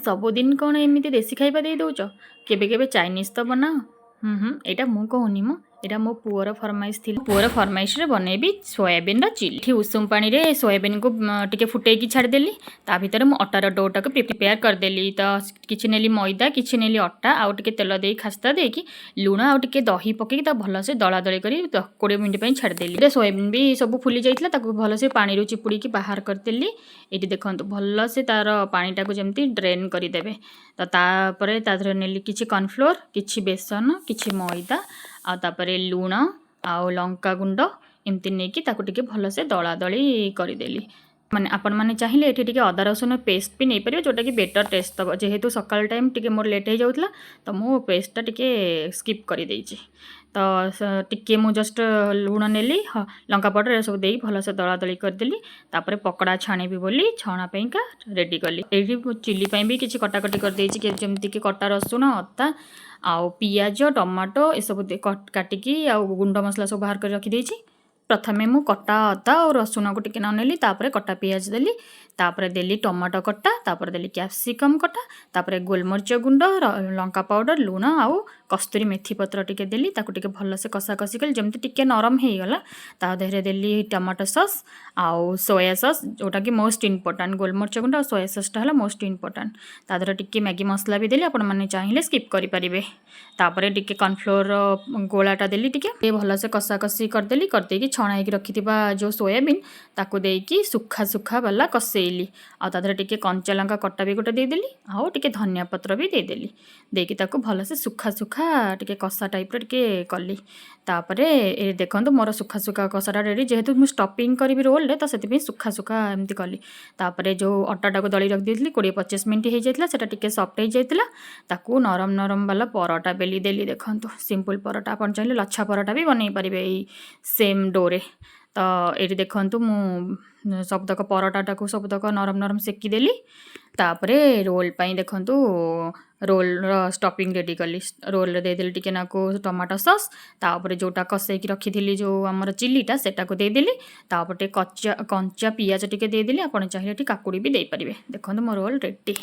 ସବୁଦିନ କ'ଣ ଏମିତି ଦେଶୀ ଖାଇବା ଦେଇ ଦେଉଛ? କେବେ କେବେ ଚାଇନିଜ୍ ତ ବନାଅ। ଏଇଟା ମୁଁ କହୁନି ମ, ଏଇଟା ମୋ ପୁଅର ଫରମାଇଶ ଥିଲା। ପୁଅର ଫରମାଇଶରେ ବନେଇବି ସୋୟାବିନ୍ର ଚିଲି। ଏଠି ଉଷୁମ ପାଣିରେ ସୋୟାବିନ୍କୁ ଟିକେ ଫୁଟେଇକି ଛାଡ଼ିଦେଲି। ତା ଭିତରେ ମୁଁ ଅଟାର ଡୋଟାକୁ ପ୍ରିପେୟାର କରିଦେଲି। ତ କିଛି ନେଲି ମଇଦା, କିଛି ନେଲି ଅଟା, ଆଉ ଟିକେ ତେଲ ଦେଇ ଖାସ୍ତା ଦେଇକି ଲୁଣ ଆଉ ଟିକେ ଦହି ପକେଇକି ତାକୁ ଭଲସେ ଦଳାଦଳି କରି 20 ମିନିଟ୍ ପାଇଁ ଛାଡ଼ିଦେଲି। ସୋୟାବିନ୍ ବି ସବୁ ଫୁଲି ଯାଇଥିଲା, ତାକୁ ଭଲସେ ପାଣିରୁ ଚିପୁଡ଼ିକି ବାହାର କରିଦେଲି। ଏଇଠି ଦେଖନ୍ତୁ ଭଲସେ ତାର ପାଣିଟାକୁ ଯେମିତି ଡ୍ରେନ୍ କରିଦେବେ। ତ ତାପରେ ତା ଦେହରେ ନେଲି କିଛି କର୍ଣ୍ଣଫ୍ଲୋର, କିଛି ବେସନ, କିଛି ମଇଦା, ଆଉ ତାପରେ ଲୁଣ ଆଉ ଲଙ୍କାଗୁଣ୍ଡ ଏମିତି ନେଇକି ତାକୁ ଟିକେ ଭଲସେ ଦଳାଦଳି କରିଦେଲି। ମାନେ ଆପଣମାନେ ଚାହିଁଲେ ଏଠି ଟିକେ ଅଦା ରସୁଣ ପେଷ୍ଟ ବି ନେଇପାରିବେ, ଯେଉଁଟାକି ବେଟର୍ ଟେଷ୍ଟ ଦେବ। ଯେହେତୁ ସକାଳ ଟାଇମ୍ ଟିକେ ମୋର ଲେଟ୍ ହେଇଯାଉଥିଲା, ତ ମୁଁ ପେଷ୍ଟଟା ଟିକେ ସ୍କିପ୍ କରିଦେଇଛି। ତ ଟିକେ ମୁଁ ଜଷ୍ଟ ଲୁଣ ନେଲି, ଲଙ୍କା ପାଉଡ଼ର ଏସବୁ ଦେଇ ଭଲସେ ଦଳାଦଳି କରିଦେଲି। ତାପରେ ପକୋଡ଼ା ଛାଣିବି ବୋଲି ଛଣା ପାଇଁକା ରେଡ଼ି କଲି। ଏଇଠି ଚିଲି ପାଇଁ ବି କିଛି କଟାକଟି କରିଦେଇଛି, ଯେମିତିକି କଟା ରସୁଣ, ଅଦା ଆଉ ପିଆଜ, ଟମାଟୋ ଏସବୁ କାଟିକି ଆଉ ଗୁଣ୍ଡ ମସଲା ସବୁ ବାହାର କରି ରଖିଦେଇଛି। ପ୍ରଥମେ ମୁଁ କଟା ଅଦା ଆଉ ରସୁଣକୁ ଟିକେ ନ ନେଲି, ତାପରେ କଟା ପିଆଜ ଦେଲି, ତାପରେ ଦେଲି ଟମାଟୋ କଟା, ତାପରେ ଦେଲି କ୍ୟାପ୍ସିକମ୍ କଟା, ତାପରେ ଗୋଲମରିଚ ଗୁଣ୍ଡ, ଲଙ୍କା ପାଉଡ଼ର, ଲୁଣ ଆଉ କସ୍ତୁରୀ ମେଥି ପତ୍ର ଟିକେ ଦେଲି। ତାକୁ ଟିକେ ଭଲସେ କଷାକଷି କଲି, ଯେମିତି ଟିକେ ନରମ ହେଇଗଲା। ତା ଦେହରେ ଦେଲି ଟମାଟୋ ସସ୍ ଆଉ ସୋୟା ସସ୍, ଯେଉଁଟାକି ମୋଷ୍ଟ ଇମ୍ପୋର୍ଟାଣ୍ଟ। ଗୋଲମରିଚ ଗୁଣ୍ଡ ଆଉ ସୋୟା ସସ୍ଟା ହେଲା ମୋଷ୍ଟ ଇମ୍ପୋର୍ଟାଣ୍ଟ। ତା ଦେହରେ ଟିକେ ମ୍ୟାଗି ମସଲା ବି ଦେଲି, ଆପଣମାନେ ଚାହିଁଲେ ସ୍କିପ୍ କରିପାରିବେ। ତାପରେ ଟିକେ କର୍ଣ୍ଣଫ୍ଲୋର ଗୋଳାଟା ଦେଲି, ଟିକେ ଭଲସେ କଷାକଷି କରିଦେଇକି ଛଣା ହେଇକି ରଖିଥିବା ଯେଉଁ ସୋୟାବିନ୍ ତାକୁ ଦେଇକି ସୁଖା ବାଲା କଷେଇଲି। ଆଉ ତା ଦେହରେ ଟିକେ କଞ୍ଚା ଲଙ୍କା କଟା ବି ଗୋଟେ ଦେଇଦେଲି, ଆଉ ଟିକେ ଧନିଆ ପତ୍ର ବି ଦେଇଦେଲି। ଦେଇକି ତାକୁ ଭଲସେ ସୁଖା ଟିକେ କଷା ଟାଇପ୍ର ଟିକେ କଲି। ତାପରେ ଏ ଦେଖନ୍ତୁ ମୋର ସୁଖା କଷାଟା ରେଡ଼ି। ଯେହେତୁ ମୁଁ ଷ୍ଟପିଂ କରିବି ରୋଲ୍ରେ, ତ ସେଥିପାଇଁ ସୁଖା ଏମିତି କଲି। ତାପରେ ଯେଉଁ ଅଟାଟାକୁ ଦଳି ରଖିଦେଇଥିଲି 20-25 ମିନିଟ୍ ହେଇଯାଇଥିଲା, ସେଇଟା ଟିକେ ସଫ୍ଟ ହେଇଯାଇଥିଲା। ତାକୁ ନରମ ବାଲା ପରଟା ବେଲି ଦେଲି। ଦେଖନ୍ତୁ ସିମ୍ପଲ୍ ପରଟା, ଆପଣ ଚାହିଁଲେ ଲଛା ପରଟା ବି ବନେଇ ପାରିବେ ଏଇ ସେମ୍ ଡୋରେ। ତ ଏଇଠି ଦେଖନ୍ତୁ ମୁଁ ସବୁତକ ପରଟାଟାକୁ ସବୁତକ ନରମ ସେକିଦେଲି। ତାପରେ ରୋଲ୍ ପାଇଁ ଦେଖନ୍ତୁ ରୋଲ୍ର ଷ୍ଟପିଂ ରେଡ଼ି କଲି। ରୋଲ୍ରେ ଦେଇଦେଲି ଟିକେ ନାକୁ ଟମାଟୋ ସସ୍, ତାପରେ ଯେଉଁଟା କଷେଇକି ରଖିଥିଲି ଯେଉଁ ଆମର ଚିଲିଟା ସେଟାକୁ ଦେଇଦେଲି। ତାପରେ ଟିକେ କଞ୍ଚା ପିଆଜ ଟିକେ ଦେଇଦେଲି। ଆପଣ ଚାହିଁଲେ ଏଠି କାକୁଡ଼ି ବି ଦେଇପାରିବେ। ଦେଖନ୍ତୁ ମୋ ରୋଲ୍ ରେଡ଼ି।